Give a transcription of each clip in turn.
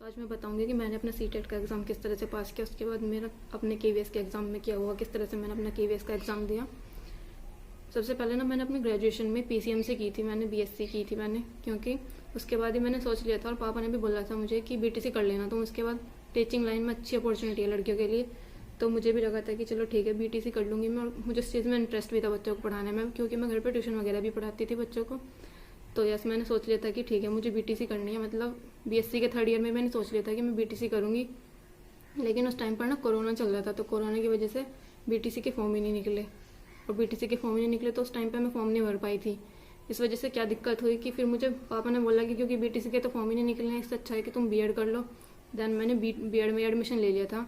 तो आज मैं बताऊंगी कि मैंने अपना सीटेट का एग्ज़ाम किस तरह से पास किया, उसके बाद मेरा अपने केवीएस के एग्ज़ाम में क्या हुआ, किस तरह से मैंने अपना केवीएस का एग्ज़ाम दिया। सबसे पहले ना मैंने अपनी ग्रेजुएशन में पीसीएम से की थी, मैंने बीएससी की थी मैंने, क्योंकि उसके बाद ही मैंने सोच लिया था और पापा ने भी बोला था मुझे कि बीटीसी कर लेना, तो उसके बाद टीचिंग लाइन में अच्छी अपॉर्चुनिटी है लड़कियों के लिए। तो मुझे भी लगा था कि चलो ठीक है बीटीसी कर लूँगी मैं, और मुझे उस चीज़ में इंटरेस्ट भी था बच्चों को पढ़ाने में, क्योंकि मैं घर पर ट्यूशन वगैरह भी पढ़ाती थी बच्चों को। तो यस, मैंने सोच लिया था कि ठीक है मुझे बीटीसी करनी है, मतलब बीएससी के थर्ड ईयर में मैंने सोच लिया था कि मैं बीटीसी करूँगी। लेकिन उस टाइम पर ना कोरोना चल रहा था, तो कोरोना की वजह से बीटीसी के फॉर्म ही नहीं निकले, और बीटीसी के फॉर्म ही नहीं निकले तो उस टाइम पे मैं फॉर्म नहीं भर पाई थी। इस वजह से क्या दिक्कत हुई कि फिर मुझे पापा ने बोला कि क्योंकि बीटीसी के तो फॉर्म ही नहीं निकले हैं, इससे अच्छा है कि तुम बीएड कर लो। देन मैंने बीएड में एडमिशन ले लिया था,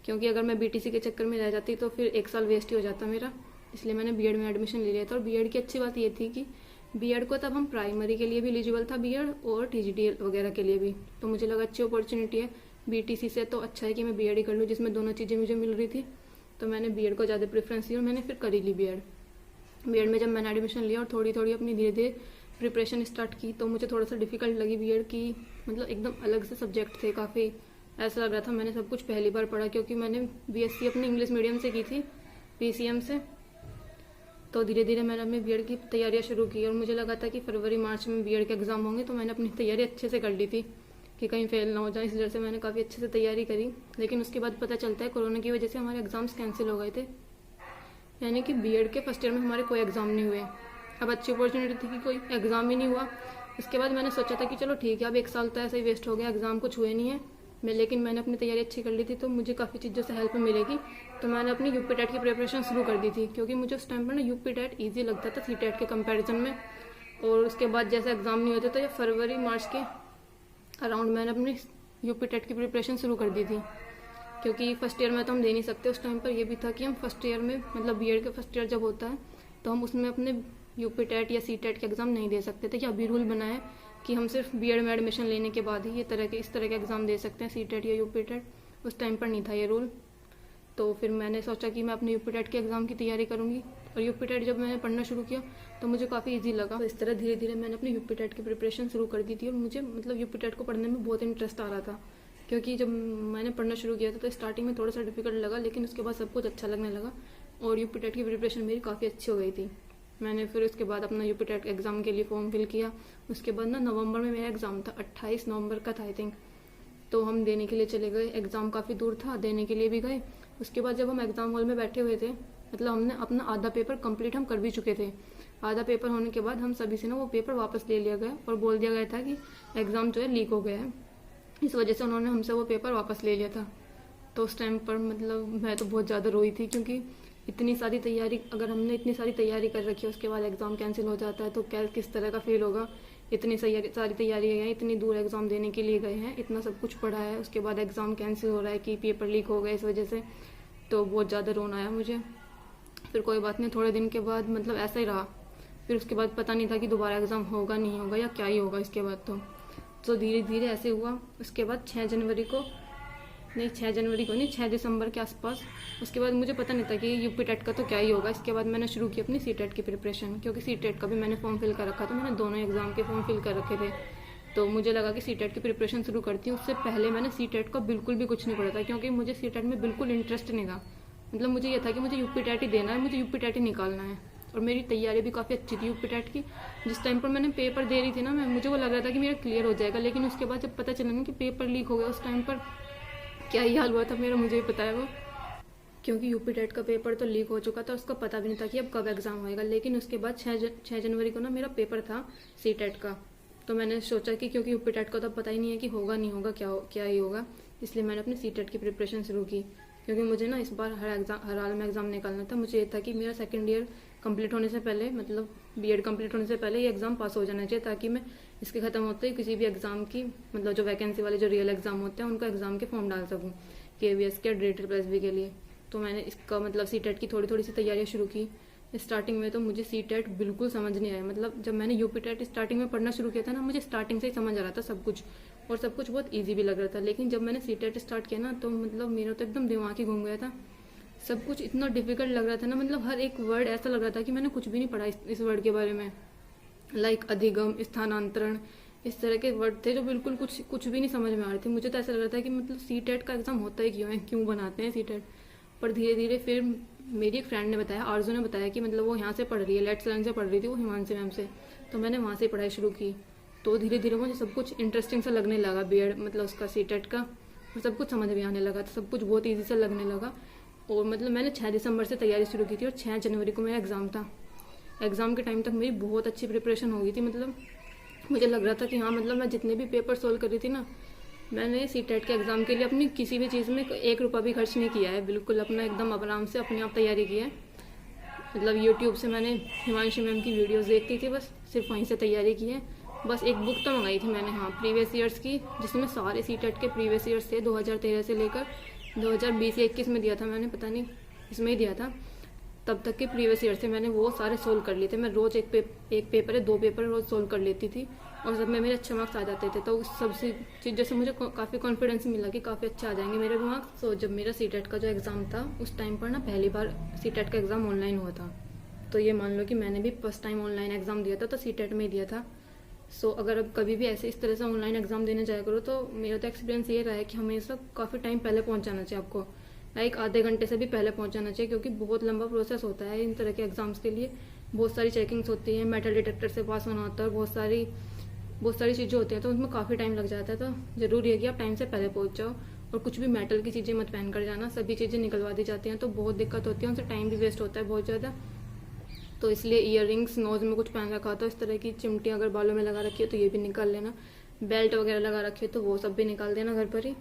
क्योंकि अगर मैं बीटीसी के चक्कर में रह जाती तो फिर एक साल वेस्ट ही हो जाता मेरा, इसलिए मैंने बीएड में एडमिशन ले लिया था। और बीएड की अच्छी बात ये थी कि बीएड को तब हम प्राइमरी के लिए भी एलिजिबल था बीएड, और टीजीटी वगैरह के लिए भी, तो मुझे लगा अच्छी अपॉर्चुनिटी है बीटीसी से, तो अच्छा है कि मैं बीएड ही कर लूँ जिसमें दोनों चीज़ें मुझे मिल रही थी। तो मैंने बीएड को ज़्यादा प्रेफरेंस दी और मैंने फिर करी ली बीएड। बीएड में जब मैंने एडमिशन लिया और थोड़ी थोड़ी अपनी धीरे धीरे प्रिपरेशन स्टार्ट की, तो मुझे थोड़ा सा डिफिकल्ट लगी बीएड की, मतलब एकदम अलग से सब्जेक्ट थे काफ़ी। ऐसा लग रहा था मैंने सब कुछ पहली बार पढ़ा, क्योंकि मैंने बीएससी अपनी इंग्लिश मीडियम से की थी, पीसीएम से। तो धीरे धीरे मैंने अपनी बीएड की तैयारियां शुरू की, और मुझे लगा था कि फरवरी मार्च में बीएड के एग्ज़ाम होंगे, तो मैंने अपनी तैयारी अच्छे से कर ली थी कि कहीं फेल ना हो जाए, इस वजह से मैंने काफ़ी अच्छे से तैयारी करी। लेकिन उसके बाद पता चलता है कोरोना की वजह से हमारे एग्ज़ाम्स कैंसिल हो गए थे, यानी कि बीएड के फर्स्ट ईयर में हमारे कोई एग्ज़ाम नहीं हुए। अब अच्छी अपॉर्चुनिटी थी कि कोई एग्ज़ाम ही नहीं हुआ। उसके बाद मैंने सोचा था कि चलो ठीक है, अब एक साल तो ऐसे ही वेस्ट हो गया, एग्ज़ाम कुछ हुए नहीं है लेकिन मैंने अपनी तैयारी अच्छी कर ली थी, तो मुझे काफ़ी चीज़ों से हेल्प मिलेगी। तो मैंने अपनी यूपी टेट की प्रिपरेशन शुरू कर दी थी, क्योंकि मुझे उस टाइम पर ना यूपी टेट ईजी लगता था सी टेट के कंपेरिजन में। और उसके बाद जैसे एग्ज़ाम नहीं होते, तो ये फरवरी मार्च के अराउंड मैंने अपनी यूपी टेट की प्रिपरेशन शुरू कर दी थी, क्योंकि फर्स्ट ईयर में तो हम दे नहीं सकते। उस टाइम पर यह भी था कि हम फर्स्ट ईयर में, मतलब बीएड का फर्स्ट ईयर जब होता है, तो हम उसमें अपने यूपी टेट या सी टेट के एग्ज़ाम नहीं दे सकते थे। या अभी रूल बना है कि हम सिर्फ बीएड में एडमिशन लेने के बाद ही इस तरह के एग्ज़ाम दे सकते हैं, सी टेट या यूपी टेट। उस टाइम पर नहीं था ये रूल। तो फिर मैंने सोचा कि मैं अपने यूपी टेट के एग्ज़ाम की तैयारी करूँगी, और यूपी टेट जब मैंने पढ़ना शुरू किया तो मुझे काफ़ी ईजी लगा। तो इस तरह धीरे धीरे मैंने अपनी यूपी टेट की प्रिपरेशन शुरू कर दी थी, और मुझे मतलब यूपी टेट को पढ़ने में बहुत इंटरेस्ट आ रहा था, क्योंकि जब मैंने पढ़ना शुरू किया था तो स्टार्टिंग में थोड़ा सा डिफिकल्ट लगा, लेकिन उसके बाद सब कुछ अच्छा लगने लगा, और यूपी टेट की प्रिपरेशन मेरी काफ़ी अच्छी हो गई थी। मैंने फिर उसके बाद अपना यूपी टेट एग्ज़ाम के लिए फॉर्म फिल किया। उसके बाद ना नवंबर में मेरा एग्ज़ाम था, 28 नवंबर का था आई थिंक। तो हम देने के लिए चले गए, एग्ज़ाम काफ़ी दूर था, देने के लिए भी गए। उसके बाद जब हम एग्ज़ाम हॉल में बैठे हुए थे, मतलब हमने अपना आधा पेपर कंप्लीट हम कर भी चुके थे। आधा पेपर होने के बाद हम सभी से ना वो पेपर वापस ले लिया गया, और बोल दिया गया था कि एग्ज़ाम जो है लीक हो गया है। इस वजह से उन्होंने हमसे वो पेपर वापस ले लिया था। तो उस टाइम पर मतलब मैं तो बहुत ज़्यादा रोई थी, क्योंकि इतनी सारी तैयारी, अगर हमने इतनी सारी तैयारी कर रखी है उसके बाद एग्ज़ाम कैंसिल हो जाता है तो क्या किस तरह का फील होगा। इतनी सारी तैयारी है, इतनी दूर एग्ज़ाम देने के लिए गए हैं, इतना सब कुछ पढ़ा है, उसके बाद एग्ज़ाम कैंसिल हो रहा है कि पेपर लीक हो गया इस वजह से। तो बहुत ज़्यादा रोना आया मुझे। फिर कोई बात नहीं, थोड़े दिन के बाद मतलब ऐसा ही रहा। फिर उसके बाद पता नहीं था कि दोबारा एग्ज़ाम होगा नहीं होगा या क्या ही होगा इसके बाद। तो धीरे धीरे ऐसे हुआ। उसके बाद 6 जनवरी को नहीं, 6 दिसंबर के आसपास, उसके बाद मुझे पता नहीं था कि यूपी टेट का तो क्या ही होगा। इसके बाद मैंने शुरू की अपनी सी टेट की प्रिपरेशन, क्योंकि सी टेट का भी मैंने फॉर्म फिल कर रखा था, मैंने दोनों एग्ज़ाम के फॉर्म फिल कर रखे थे। तो मुझे लगा कि सी टेट की प्रिपरेशन शुरू करती हूँ। उससे पहले मैंने सी टेट का बिल्कुल भी कुछ नहीं पढ़ा था, क्योंकि मुझे सी टेट में बिल्कुल इंटरेस्ट नहीं था। मतलब मुझे ये था कि मुझे यूपी टेट ही देना है, मुझे यूपी टेट ही निकालना है। और मेरी तैयारी भी काफ़ी अच्छी थी यूपी टेट की। जिस टाइम पर मैंने पेपर दे रही थी ना, मुझे वो लग रहा था कि मेरा क्लियर हो जाएगा, लेकिन उसके बाद जब पता चला ना कि पेपर लीक हो गया, उस टाइम पर क्या ही हाल हुआ था मेरा, मुझे ही पता है वो। क्योंकि यूपी टेट का पेपर तो लीक हो चुका था, उसका पता भी नहीं था कि अब कब एग्ज़ाम होएगा। लेकिन उसके बाद 6 जनवरी को ना मेरा पेपर था सी टेट का। तो मैंने सोचा कि क्योंकि यूपी टेट का तो पता ही नहीं है कि होगा नहीं होगा, क्या ही होगा, इसलिए मैंने अपनी सी टेट की प्रिपरेशन शुरू की। क्योंकि मुझे ना इस बार हर हाल में एग्ज़ाम निकालना था। मुझे ये था कि मेरा सेकेंड ईयर कंप्लीट होने से पहले, मतलब बीएड कंप्लीट होने से पहले ये एग्ज़ाम पास हो जाना चाहिए, ताकि मैं इसके ख़त्म होते ही किसी भी एग्ज़ाम की, मतलब जो वैकेंसी वाले जो रियल एग्ज़ाम होते हैं उनका एग्ज़ाम के फॉर्म डाल सकूँ, केवीएस के, डिजिटल प्लस बी के लिए। तो मैंने इसका मतलब सी टेट की थोड़ी सी तैयारियाँ शुरू की। स्टार्टिंग में तो मुझे सी टेट बिल्कुल समझ नहीं आया। मतलब जब मैंने यूपी टेट स्टार्टिंग में पढ़ना शुरू किया था ना, मुझे स्टार्टिंग से ही समझ आ रहा था सब कुछ, और सब कुछ बहुत ईजी भी लग रहा था। लेकिन जब मैंने सी टेट स्टार्ट किया ना, तो मतलब मेरा तो एकदम दिमाग ही घूम गया था। सब कुछ इतना डिफिकल्ट लग रहा था ना, मतलब हर एक वर्ड ऐसा लग रहा था कि मैंने कुछ भी नहीं पढ़ा इस वर्ड के बारे में। लाइक अधिगम, स्थानांतरण, इस तरह के वर्ड थे जो बिल्कुल कुछ कुछ भी नहीं समझ में आ रहे थे। मुझे तो ऐसा लग रहा था कि मतलब सीटेट का एग्ज़ाम होता ही क्यों है, क्यों बनाते हैं सीटेट। पर धीरे धीरे फिर मेरी एक फ्रेंड ने बताया, आरजू ने बताया कि मतलब वो यहाँ से पढ़ रही है, लेट्स लर्न से पढ़ रही थी वो, हिमांशी मैम से। तो मैंने वहाँ से पढ़ाई शुरू की। तो धीरे धीरे मुझे सब कुछ इंटरेस्टिंग सा लगने लगा, बीएड मतलब उसका सीटेट का, और सब कुछ समझ में आने लगा, तो सब कुछ बहुत ईजी सा लगने लगा। और मतलब मैंने 6 दिसंबर से तैयारी शुरू की थी और 6 जनवरी को मेरा एग्ज़ाम था। एग्ज़ाम के टाइम तक मेरी बहुत अच्छी प्रिपरेशन हो गई थी। मतलब मुझे लग रहा था कि हाँ, मतलब मैं जितने भी पेपर सोल्व कर रही थी ना, मैंने सीटेट के एग्ज़ाम के लिए अपनी किसी भी चीज़ में 1 रुपया भी खर्च नहीं किया है। बिल्कुल अपना एकदम आराम से अपने आप तैयारी की है। मतलब यूट्यूब से मैंने हिमांशी मैम की वीडियोस देखती थी, बस सिर्फ वहीं से तैयारी की है। बस एक बुक तो मंगाई थी मैंने, हाँ, प्रीवियस ईयर्स की, जिसमें सारे सीटेट के प्रीवियस ईयर्स थे। 2013 से लेकर 2020 या 21 में दिया था मैंने, पता नहीं इसमें ही दिया था, तब तक के प्रीवियस ईयर से मैंने वो सारे सोल्व कर लिए थे। मैं रोज़ एक पेपर है 2 पेपर रोज़ सोल्व कर लेती थी और सब में मेरे अच्छे मार्क्स आ जाते थे। तो उस सबसे चीज़ों से मुझे काफ़ी कॉन्फिडेंस मिला कि काफ़ी अच्छा आ जाएंगे मेरे मार्क्स। तो जब मेरा सीटेट का जो एग्ज़ाम था, उस टाइम पर ना पहली बार सीटेट का एग्ज़ाम ऑनलाइन हुआ था। तो ये मान लो कि मैंने भी फर्स्ट टाइम ऑनलाइन एग्ज़ाम दिया था, तो सीटेट में ही दिया था। सो अगर अब कभी भी ऐसे इस तरह से ऑनलाइन एग्ज़ाम देने जाया करो, तो मेरा तो एक्सपीरियंस ये रहा है कि हमेशा काफ़ी टाइम पहले पहुंच जाना चाहिए आपको, लाइक आधे घंटे से भी पहले पहुंच जाना चाहिए, क्योंकि बहुत लंबा प्रोसेस होता है इन तरह के एग्ज़ाम्स के लिए। बहुत सारी चेकिंग्स होती है, मेटल डिटेक्टर से पास होना होता है, बहुत सारी चीज़ें होती हैं, तो उसमें काफ़ी टाइम लग जाता है। तो ज़रूरी है कि आप टाइम से पहले पहुंच जाओ और कुछ भी मेटल की चीज़ें मत पहन कर जाना, सभी चीज़ें निकलवा दी जाती हैं, तो बहुत दिक्कत होती है, उनसे टाइम भी वेस्ट होता है बहुत ज़्यादा। तो इसलिए ईयररिंग्स, नोज में कुछ पहन रखा हो तो इस तरह की चिमटियाँ अगर बालों में लगा रखी हो तो ये भी निकाल लेना, बेल्ट वगैरह लगा रखी हो तो वो सब भी निकाल देना घर पर ही।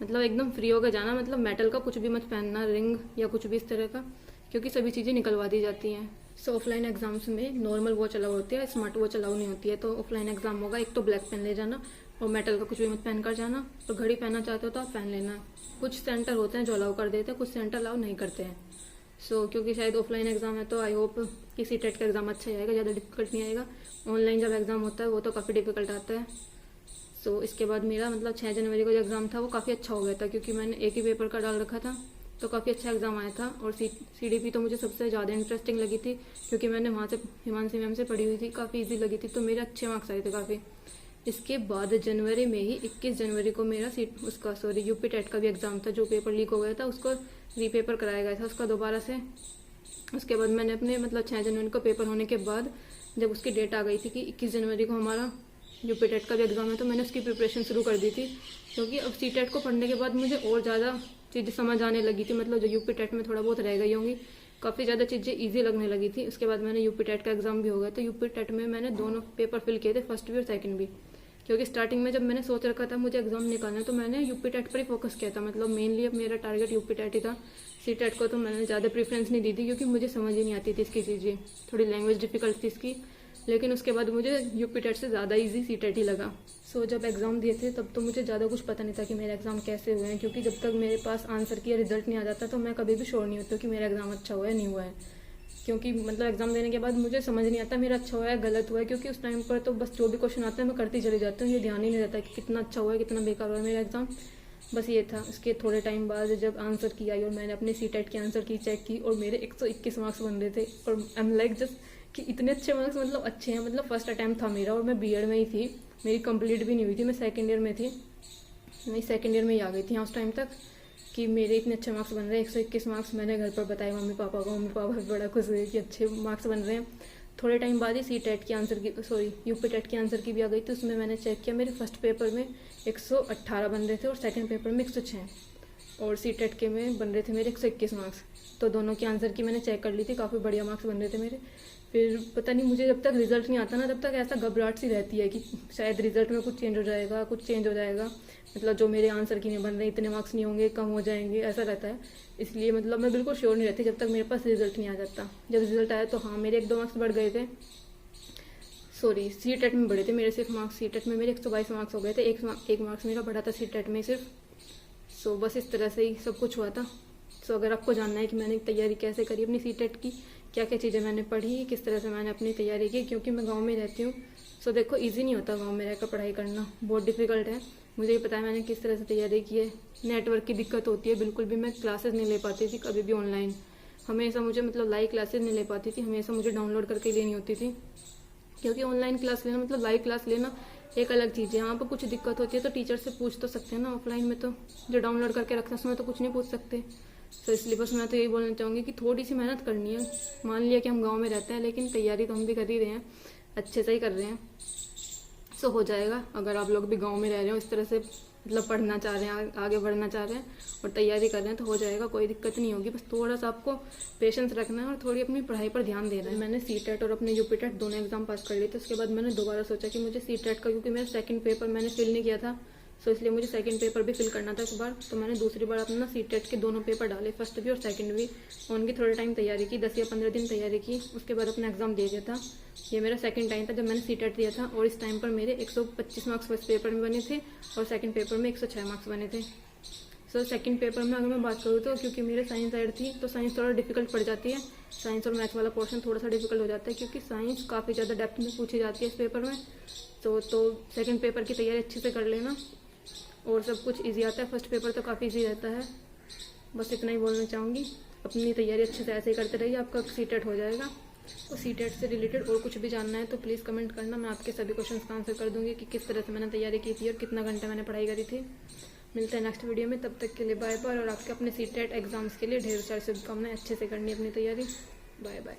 मतलब एकदम फ्री होकर जाना, मतलब मेटल का कुछ भी मत पहनना, रिंग या कुछ भी इस तरह का, क्योंकि सभी चीज़ें निकलवा दी जाती हैं। सो ऑफलाइन एग्जाम्स में नॉर्मल वॉच अलाउ होती है, स्मार्ट वॉच अलाउ नहीं होती है। तो ऑफलाइन एग्जाम होगा, एक तो ब्लैक पेन ले जाना और मेटल का कुछ भी मत पहन कर जाना, और घड़ी पहनना चाहते हो तो आप पहन लेना। कुछ सेंटर होते हैं जो अलाउ कर देते हैं, कुछ सेंटर अलाउ नहीं करते हैं। क्योंकि शायद ऑफलाइन एग्जाम है तो आई होप कि सीटेट का एग्जाम अच्छा जाएगा, ज़्यादा डिफिकल्ट नहीं आएगा। ऑनलाइन जब एग्जाम होता है वो तो काफ़ी डिफिकल्ट आता है। इसके बाद मेरा मतलब 6 जनवरी को जो एग्ज़ाम था वो काफ़ी अच्छा हो गया था, क्योंकि मैंने एक ही पेपर का डाल रखा था, तो काफ़ी अच्छा एग्ज़ाम आया था। और CDP तो मुझे सबसे ज़्यादा इंटरेस्टिंग लगी थी, क्योंकि मैंने वहाँ से हिमांशी मैम से पढ़ी हुई थी, काफ़ी ईजी लगी थी, तो मेरे अच्छे मार्क्स आए थे काफ़ी। इसके बाद जनवरी में ही 21 जनवरी को मेरा यूपी टेट का भी एग्ज़ाम था, जो पेपर लीक हो गया था उसको रीपेपर कराया गया था उसका दोबारा से। उसके बाद मैंने अपने मतलब 6 जनवरी को पेपर होने के बाद जब उसकी डेट आ गई थी कि 21 जनवरी को हमारा यूपी टेट का भी एग्ज़ाम है, तो मैंने उसकी प्रिपरेशन शुरू कर दी थी, क्योंकि अब CTET को पढ़ने के बाद मुझे और ज़्यादा चीज़ें समझ आने लगी थी। मतलब जो यूपी टेट में थोड़ा बहुत रह गई होंगी, काफ़ी ज़्यादा चीज़ें ईजी लगने लगी थी। उसके बाद मैंने यूपी टेट का एग्ज़ाम भी हो गया, तो यूपी टेट में मैंने दोनों पेपर फिल किए थे, फर्स्ट भी और सेकंड भी। क्योंकि स्टार्टिंग में जब मैंने सोच रखा था मुझे एग्ज़ाम निकालना है, तो मैंने यूपी टेट पर ही फोकस किया था। मतलब मेनली अब मेरा टारगेट यूपी टेट ही था, CTET को तो मैंने ज़्यादा प्रेफरेंस नहीं दी थी, क्योंकि मुझे समझ ही नहीं आती थी इसकी चीज़ें, थोड़ी लैंग्वेज डिफिकल्ट थी इसकी। लेकिन उसके बाद मुझे यूपी टेट से ज़्यादा इजी CTET ही लगा। जब एग्ज़ाम दिए थे तब तो मुझे ज़्यादा कुछ पता नहीं था कि मेरे एग्ज़ाम कैसे हुए हैं, क्योंकि जब तक मेरे पास आंसर की रिजल्ट नहीं आ जाता तो मैं कभी भी श्योर नहीं होती कि मेरा एग्ज़ाम अच्छा हुआ है नहीं हुआ है। क्योंकि मतलब एग्ज़ाम देने के बाद मुझे समझ नहीं आता मेरा अच्छा हुआ है गलत हुआ है, क्योंकि उस टाइम पर तो बस जो भी क्वेश्चन आते हैं मैं करती चली जाती हूँ, ये ध्यान ही नहीं रहता कि कितना अच्छा हुआ है कितना बेकार हुआ है मेरा एग्ज़ाम। बस ये था। उसके थोड़े टाइम बाद जब आंसर की आई और मैंने अपने CTET के आंसर की चेक की और मेरे 121 मार्क्स बन रहे थे, और आई एम लाइक जस्ट कि इतने अच्छे मार्क्स, मतलब अच्छे हैं। मतलब फर्स्ट अटैम्प्ट था मेरा और मैं बीएड में ही थी, मेरी कंप्लीट भी नहीं हुई थी, मैं सेकंड ईयर में थी, मैं सेकंड ईयर में ही आ गई थी उस टाइम तक कि मेरे इतने अच्छे मार्क्स बन रहे हैं। 121 मार्क्स मैंने घर पर बताए मम्मी पापा को, मम्मी पापा भी बड़ा खुश हुए कि अच्छे मार्क्स बन रहे हैं। थोड़े टाइम बाद ही CTET की आंसर की यूपी टेट की आंसर की भी आ गई, तो उसमें मैंने चेक किया मेरे फर्स्ट पेपर में 118 बन रहे थे और सेकंड पेपर में 106, और CTET के में बन रहे थे मेरे 121 मार्क्स। तो दोनों की आंसर की मैंने चेक कर ली थी, काफ़ी बढ़िया मार्क्स बन रहे थे मेरे। फिर पता नहीं, मुझे जब तक रिजल्ट नहीं आता ना तब तक ऐसा घबराहट सी रहती है कि शायद रिजल्ट में कुछ चेंज हो जाएगा, मतलब जो मेरे आंसर की नहीं बन रहे, इतने मार्क्स नहीं होंगे, कम हो जाएंगे, ऐसा रहता है। इसलिए मतलब मैं बिल्कुल श्योर नहीं रहती जब तक मेरे पास रिजल्ट नहीं आ जाता। जब रिजल्ट आया तो हाँ, मेरे 1-2 मार्क्स बढ़ गए थे, CTET में बढ़े थे मेरे सिर्फ मार्क्स। CTET में मेरे 122 मार्क्स हो गए थे, एक मार्क्स मेरा बढ़ा था CTET में सिर्फ। बस इस तरह से ही सब कुछ हुआ था। अगर आपको जानना है कि मैंने तैयारी कैसे करी अपनी CTET की, क्या क्या चीज़ें मैंने पढ़ी, किस तरह से मैंने अपनी तैयारी की, क्योंकि मैं गांव में रहती हूँ। देखो ईजी नहीं होता गांव में रहकर पढ़ाई करना, बहुत डिफिकल्ट है। मुझे ही पता है मैंने किस तरह से तैयारी की है। नेटवर्क की दिक्कत होती है, बिल्कुल भी मैं क्लासेस नहीं ले पाती थी कभी भी ऑनलाइन, हमेशा मुझे मतलब लाइव क्लासेस नहीं ले पाती थी, हमेशा मुझे डाउनलोड करके लेनी होती थी। क्योंकि ऑनलाइन क्लास लेना मतलब लाइव क्लास लेना एक अलग चीज़ है। यहाँ पर कुछ दिक्कत होती है तो टीचर से पूछ तो सकते हैं ना, ऑफलाइन में तो जो डाउनलोड करके रखते हैं उसमें तो कुछ नहीं पूछ सकते। तो इसलिए बस मैं तो यही बोलना चाहूँगी कि थोड़ी सी मेहनत करनी है। मान लिया कि हम गाँव में रहते हैं, लेकिन तैयारी तो हम भी कर ही रहे हैं, अच्छे से ही कर रहे हैं। सो हो जाएगा। अगर आप लोग भी गांव में रह रहे हो, इस तरह से मतलब पढ़ना चाह रहे हैं, आगे बढ़ना चाह रहे हैं और तैयारी कर रहे हैं, तो हो जाएगा, कोई दिक्कत नहीं होगी। बस थोड़ा सा आपको पेशेंस रखना है और थोड़ी अपनी पढ़ाई पर ध्यान देना है। मैंने सीटेट और अपने यूपीटेट दोनों एग्जाम पास कर लिए थे। उसके बाद मैंने दोबारा सोचा कि मुझे सीटेट का, क्योंकि मेरा सेकंड पेपर मैंने फिल नहीं किया था, सो इसलिए मुझे सेकंड पेपर भी फिल करना था इस बार। तो मैंने दूसरी बार अपना सीटेट के दोनों पेपर डाले, फर्स्ट भी और सेकंड भी। उनकी थोड़े टाइम तैयारी की, 10 या 15 दिन तैयारी की, उसके बाद अपना एग्जाम दे दिया था। ये मेरा सेकंड टाइम था जब मैंने सीटेट दिया था, और इस टाइम पर मेरे 125 मार्क्स फर्स्ट पेपर में बने थे और सेकंड पेपर में 106 मार्क्स बने थे। सो सेकंड पेपर में अगर मैं बात करूँ तो क्योंकि मेरे साइंस साइड थी तो साइंस थोड़ा डिफिकल्ट पड़ जाती है। साइंस और मैथ वाला पोर्शन थोड़ा सा डिफिकल्ट हो जाता है, क्योंकि साइंस काफ़ी ज़्यादा डेप्थ में पूछी जाती है इस पेपर में। तो सेकंड पेपर की तैयारी अच्छे से कर लेना, और सब कुछ इजी आता है। फर्स्ट पेपर तो काफ़ी इजी रहता है। बस इतना ही बोलना चाहूँगी। अपनी तैयारी अच्छे से ऐसे ही करते रहिए, आपका सीटेट हो जाएगा। और सीटेट से रिलेटेड और कुछ भी जानना है तो प्लीज़ कमेंट करना, मैं आपके सभी क्वेश्चंस का आंसर कर दूंगी कि किस तरह से मैंने तैयारी की थी और कितना घंटा मैंने पढ़ाई करी थी। मिलते हैं नेक्स्ट वीडियो में, तब तक के लिए बाय बाय। और आपके अपने सीटेट एग्जाम्स के लिए ढेर सारी शुभकामनाएं, अच्छे से करनी अपनी तैयारी। Bye bye.